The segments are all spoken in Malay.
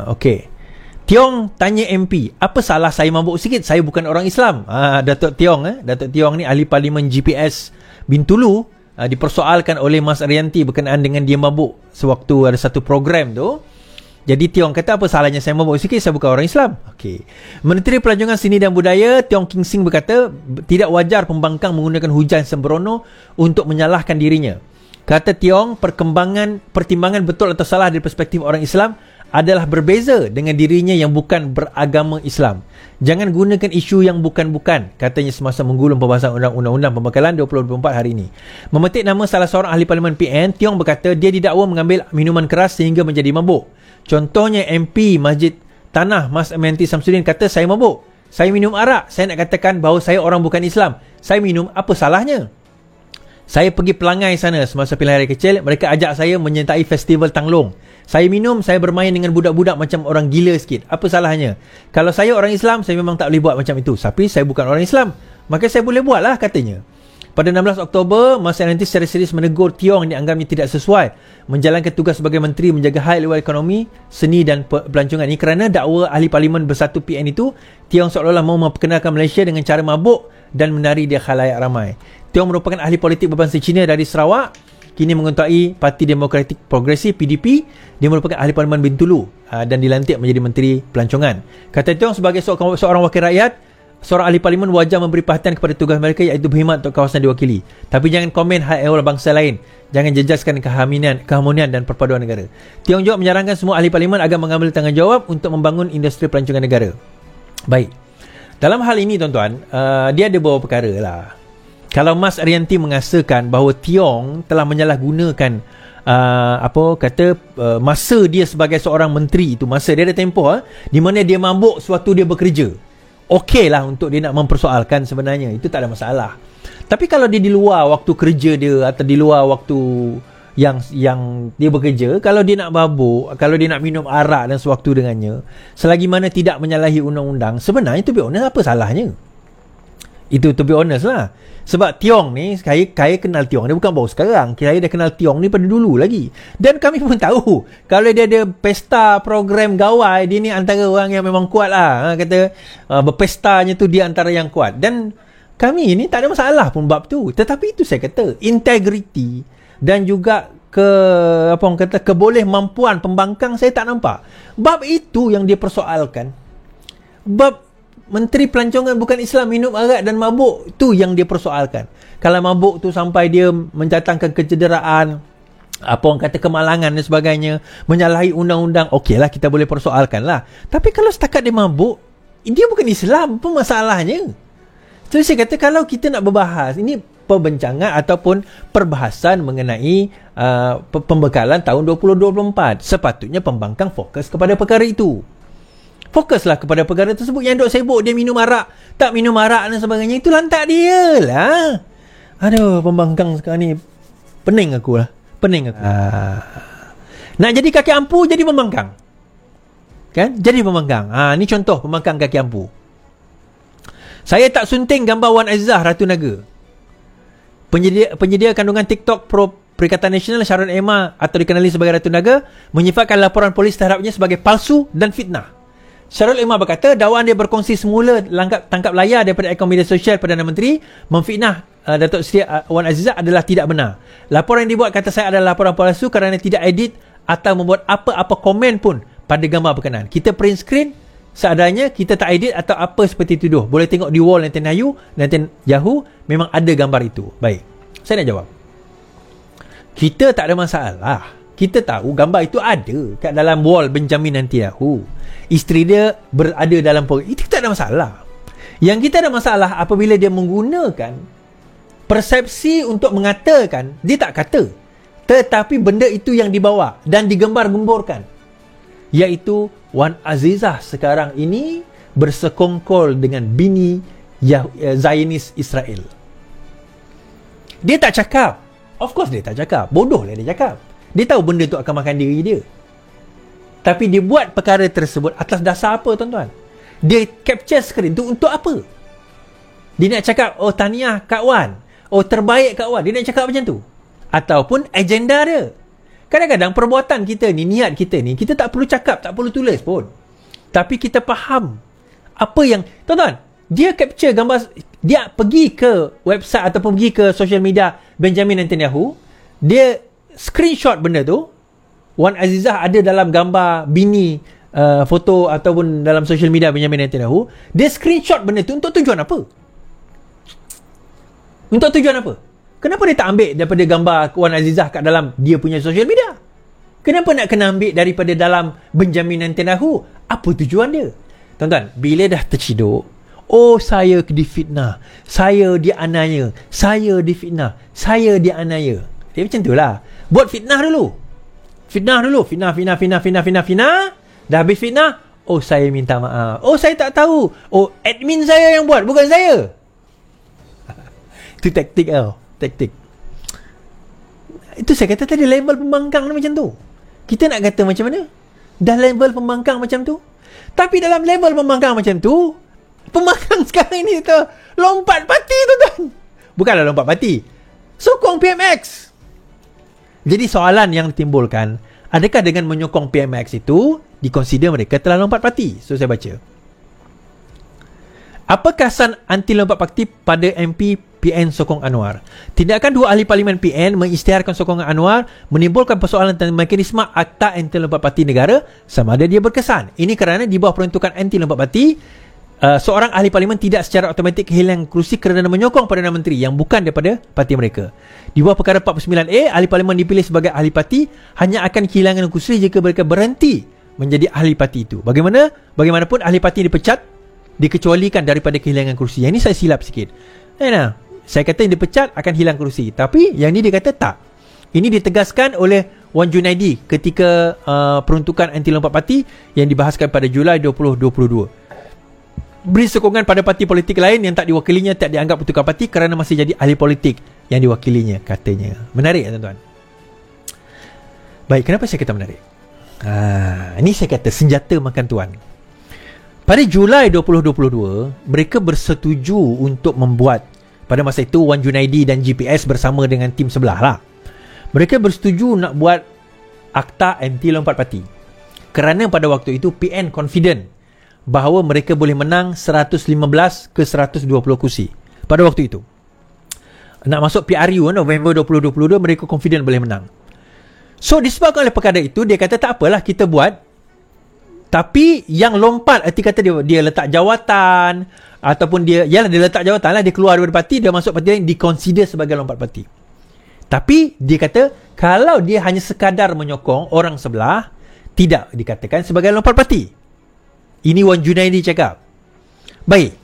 Okay. Tiong tanya MP, apa salah saya mabuk sikit? Saya bukan orang Islam. Datuk Tiong ni ahli parlimen GPS Bintulu, dipersoalkan oleh Mas Arianti berkenaan dengan dia mabuk sewaktu ada satu program tu. Jadi Tiong kata, apa salahnya saya mabuk sikit? Saya bukan orang Islam. Okey. Menteri Pelancongan Seni dan Budaya Tiong King Sing berkata, tidak wajar pembangkang menggunakan hujan sembrono untuk menyalahkan dirinya. Kata Tiong, pertimbangan betul atau salah dari perspektif orang Islam adalah berbeza dengan dirinya yang bukan beragama Islam. Jangan gunakan isu yang bukan-bukan, katanya semasa menggulung pembahasan Undang-Undang Pembekalan 2024 hari ini. Memetik nama salah seorang ahli parlimen PN, Tiong berkata dia didakwa mengambil minuman keras sehingga menjadi mabuk. Contohnya MP Masjid Tanah Mas Amenti Samsudin kata, saya mabuk, saya minum arak, saya nak katakan bahawa saya orang bukan Islam. Saya minum, apa salahnya? Saya pergi Pelangai sana semasa pilihan raya kecil, mereka ajak saya menyertai festival Tanglong. Saya minum, saya bermain dengan budak-budak macam orang gila sikit. Apa salahnya? Kalau saya orang Islam, saya memang tak boleh buat macam itu. Tapi saya bukan orang Islam, maka saya boleh buat lah, katanya. Pada 16 Oktober, Mas Arianti secara serius menegur Tiong yang dianggapnya tidak sesuai menjalankan tugas sebagai menteri menjaga hal ehwal ekonomi, seni dan pelancongan ini kerana dakwa ahli parlimen bersatu PN itu, Tiong seolah-olah mahu memperkenalkan Malaysia dengan cara mabuk dan menari di khalayak ramai. Tiong merupakan ahli politik berbangsa Cina dari Sarawak, kini mengetuai Parti Demokratik Progresif PDP. Dia merupakan ahli parlimen Bintulu dan dilantik menjadi Menteri Pelancongan. Kata Tiong, sebagai seorang wakil rakyat, seorang ahli parlimen wajar memberi perhatian kepada tugas mereka, iaitu berkhidmat untuk kawasan diwakili. Tapi jangan komen hal ehwal bangsa lain. Jangan jejaskan keharmonian dan perpaduan negara. Tiong juga menyarankan semua ahli parlimen agar mengambil tanggungjawab untuk membangun industri pelancongan negara. Baik. Dalam hal ini, tuan-tuan, dia ada beberapa perkara lah. Kalau Mas Arianti mengasakan bahawa Tiong telah menyalahgunakan masa dia sebagai seorang menteri itu, masa dia ada tempoh di mana dia mabuk sewaktu dia bekerja, okey lah untuk dia nak mempersoalkan, sebenarnya itu tak ada masalah. Tapi kalau dia di luar waktu kerja dia atau di luar waktu yang dia bekerja, kalau dia nak mabuk, kalau dia nak minum arak dan sewaktu dengannya, selagi mana tidak menyalahi undang-undang, sebenarnya to be honest, apa salahnya? Itu to be honest lah. Sebab Tiong ni, saya kenal Tiong ni bukan baru sekarang. Saya dah kenal Tiong ni pada dulu lagi. Dan kami pun tahu, kalau dia ada pesta program gawai, dia ni antara orang yang memang kuat lah. Kata berpestanya tu dia antara yang kuat. Dan kami ni tak ada masalah pun bab tu. Tetapi itu saya kata, integriti dan juga kebolehmampuan pembangkang saya tak nampak. Bab itu yang dia persoalkan. Bab Menteri Pelancongan bukan Islam, minum arak dan mabuk, tu yang dia persoalkan. Kalau mabuk tu sampai dia mendatangkan kecederaan, kemalangan dan sebagainya, menyalahi undang-undang, okeylah, kita boleh persoalkan lah. Tapi kalau setakat dia mabuk, dia bukan Islam, apa masalahnya? So saya kata, kalau kita nak berbahas, ini perbincangan ataupun perbahasan mengenai pembekalan tahun 2024, sepatutnya pembangkang fokus kepada perkara itu. Fokuslah kepada perkara tersebut. Yang dok sibuk dia minum arak, tak minum arak dan sebagainya, itu lantak dia lah. Aduh, pembangkang sekarang ni pening aku. Nak jadi kaki ampu, jadi pembangkang kan? Jadi pembangkang. Ni contoh pembangkang kaki ampu. Saya tak sunting gambar Wan Azizah Ratu Naga. Penyedia kandungan TikTok Pro Perikatan Nasional Sharon Emma, atau dikenali sebagai Ratu Naga, menyifatkan laporan polis terhadapnya sebagai palsu dan fitnah. Syarul Imam berkata dakwaan dia berkongsi semula tangkap layar daripada akaun media sosial Perdana Menteri memfitnah Datuk Seri Wan Azizah adalah tidak benar. Laporan yang dibuat, kata saya, adalah laporan palsu kerana tidak edit atau membuat apa-apa komen pun pada gambar berkenaan. Kita print screen seadanya, kita tak edit atau apa seperti itu. Boleh tengok di wall Netanyahu, memang ada gambar itu. Baik, saya nak jawab. Kita tak ada masalah. Kita tahu gambar itu ada kat dalam wall Benjamin Netanyahu. Isteri dia berada dalam program. Itu tak ada masalah. Yang kita ada masalah apabila dia menggunakan persepsi untuk mengatakan, dia tak kata, tetapi benda itu yang dibawa dan digembar-gemborkan, iaitu Wan Azizah sekarang ini bersekongkol dengan bini Zionis Israel. Dia tak cakap. Of course dia tak cakap. Bodoh lah dia cakap. Dia tahu benda tu akan makan diri dia. Tapi dia buat perkara tersebut atas dasar apa, tuan-tuan? Dia capture screen tu untuk apa? Dia nak cakap, oh tahniah Kak Wan, oh terbaik Kak Wan. Dia nak cakap macam tu. Ataupun agenda dia. Kadang-kadang perbuatan kita ni, niat kita ni, kita tak perlu cakap, tak perlu tulis pun. Tapi kita faham apa yang, tuan-tuan, dia capture gambar, dia pergi ke website ataupun pergi ke social media Benjamin Netanyahu, dia screenshot benda tu. Wan Azizah ada dalam gambar bini, foto ataupun dalam social media Benjamin Netanyahu. Dia screenshot benda tu untuk tujuan apa? Untuk tujuan apa? Kenapa dia tak ambil daripada gambar Wan Azizah kat dalam dia punya social media? Kenapa nak kena ambil daripada dalam Benjamin Netanyahu? Apa tujuan dia? Tuan-tuan, bila dah terciduk, oh saya difitnah, saya dianiaya, saya difitnah, saya dianiaya. Dia macam tu lah. Buat fitnah dulu. Fitnah. Dah habis fitnah, oh saya minta maaf. Oh saya tak tahu. Oh admin saya yang buat, bukan saya. Itu taktik tau. Taktik. Itu saya kata tadi, level pembangkang ni macam tu. Kita nak kata macam mana? Dah level pembangkang macam tu. Tapi dalam level pembangkang macam tu, pembangkang sekarang ni tu lompat parti, tuan-tuan. Bukanlah lompat parti, sokong PMX. Jadi soalan yang ditimbulkan, adakah dengan menyokong PMX itu dikonsider mereka telah lompat parti? So saya baca, apa kesan anti lompat parti pada MP PN sokong Anwar? Tindakan dua ahli parlimen PN mengisytiharkan sokongan Anwar menimbulkan persoalan tentang mekanisme akta anti lompat parti negara, sama ada dia berkesan. Ini kerana di bawah peruntukan anti lompat parti, seorang ahli parlimen tidak secara automatik kehilangan kerusi kerana menyokong Perdana Menteri yang bukan daripada parti mereka. Di bawah perkara 49A, ahli parlimen dipilih sebagai ahli parti hanya akan kehilangan kerusi jika mereka berhenti menjadi ahli parti itu. Bagaimanapun ahli parti dipecat, dikecualikan daripada kehilangan kerusi. Yang ini saya silap sikit. Saya kata yang dipecat akan hilang kerusi, tapi yang ni dia kata tak. Ini ditegaskan oleh Wan Junaidi ketika peruntukan anti lompat parti yang dibahaskan pada Julai 2022. Beri sokongan pada parti politik lain yang tak diwakilinya tak dianggap peruntukan parti kerana masih jadi ahli politik yang diwakilinya, katanya. Menarik, tuan-tuan. Baik, kenapa saya kata menarik? Ini saya kata senjata makan tuan. Pada Julai 2022, mereka bersetuju untuk membuat, pada masa itu Wan Junaidi dan GPS bersama dengan tim sebelah lah, mereka bersetuju nak buat akta anti lompat parti. Kerana pada waktu itu PN confident bahawa mereka boleh menang 115 ke 120 kursi. Pada waktu itu nak masuk PRU November 2022, mereka confident boleh menang. So disebabkan oleh perkara itu, dia kata tak apalah, kita buat. Tapi yang lompat, arti kata dia letak jawatan, ataupun dia letak jawatan lah, dia keluar daripada parti, dia masuk parti lain, dikonsider sebagai lompat parti. Tapi dia kata kalau dia hanya sekadar menyokong orang sebelah, tidak dikatakan sebagai lompat parti. Ini Wan Junaidi cakap. Baik,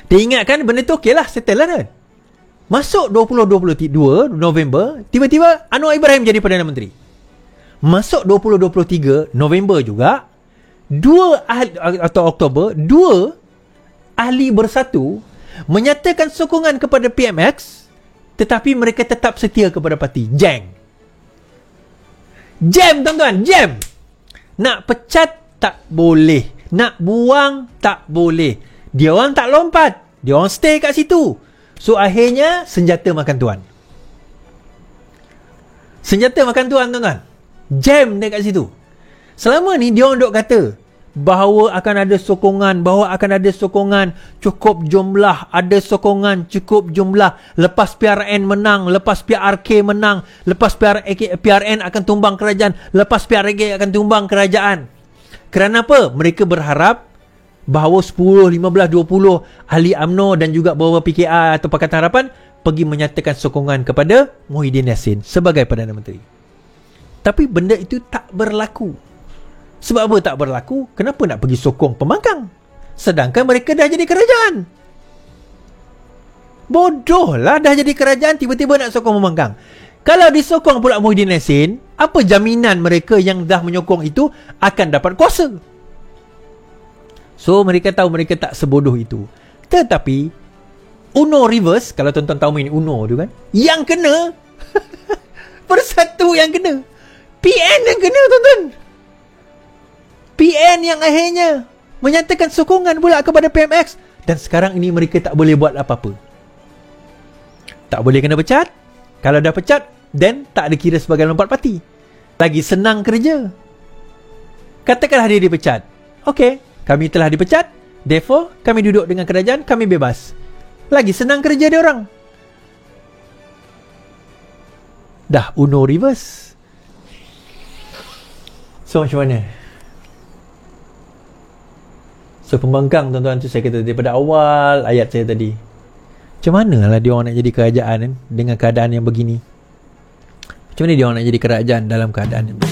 dia ingatkan benda tu okey lah, settle lah kan. Masuk 2022 November, tiba-tiba Anwar Ibrahim jadi Perdana Menteri. Masuk 2023 November juga, Oktober, dua ahli bersatu menyatakan sokongan kepada PMX, tetapi mereka tetap setia kepada parti. Jam, tuan-tuan, jam. Nak pecat tak boleh, nak buang tak boleh. Dia orang tak lompat, dia orang stay kat situ. So akhirnya senjata makan tuan. Senjata makan tuan, tuan-tuan. Jam dekat situ. Selama ni dia orang duk kata bahawa akan ada sokongan, cukup jumlah, ada sokongan cukup jumlah, lepas PRN menang, lepas PRK menang, lepas PRN akan tumbang kerajaan, lepas PRK akan tumbang kerajaan. Kerana apa? Mereka berharap bahawa 10, 15, 20 ahli UMNO dan juga beberapa PKR atau Pakatan Harapan pergi menyatakan sokongan kepada Muhyiddin Yassin sebagai Perdana Menteri. Tapi benda itu tak berlaku. Sebab apa tak berlaku? Kenapa nak pergi sokong pembangkang? Sedangkan mereka dah jadi kerajaan. Bodoh lah, dah jadi kerajaan tiba-tiba nak sokong pembangkang. Kalau disokong pula Muhyiddin Yassin, apa jaminan mereka yang dah menyokong itu akan dapat kuasa? So mereka tahu mereka tak sebodoh itu. Tetapi Uno reverse, kalau tuan-tuan tahu main Uno tu kan, yang kena persatu yang kena, PN yang kena, tuan-tuan. PN yang akhirnya menyatakan sokongan pula kepada PMX. Dan sekarang ini mereka tak boleh buat apa-apa. Tak boleh kena pecat. Kalau dah pecat, then tak ada kira sebagai lompat parti. Lagi senang kerja. Katakanlah dia dipecat. Okey, kami telah dipecat, therefore kami duduk dengan kerajaan, kami bebas. Lagi senang kerja dia orang. Dah Uno reverse. So macam mana? So pembangkang tuan-tuan tu saya kata daripada awal ayat saya tadi. Macam mana lah dia orang nak jadi kerajaan kan, dengan keadaan yang begini? Macam mana dia orang nak jadi kerajaan dalam keadaan yang begini?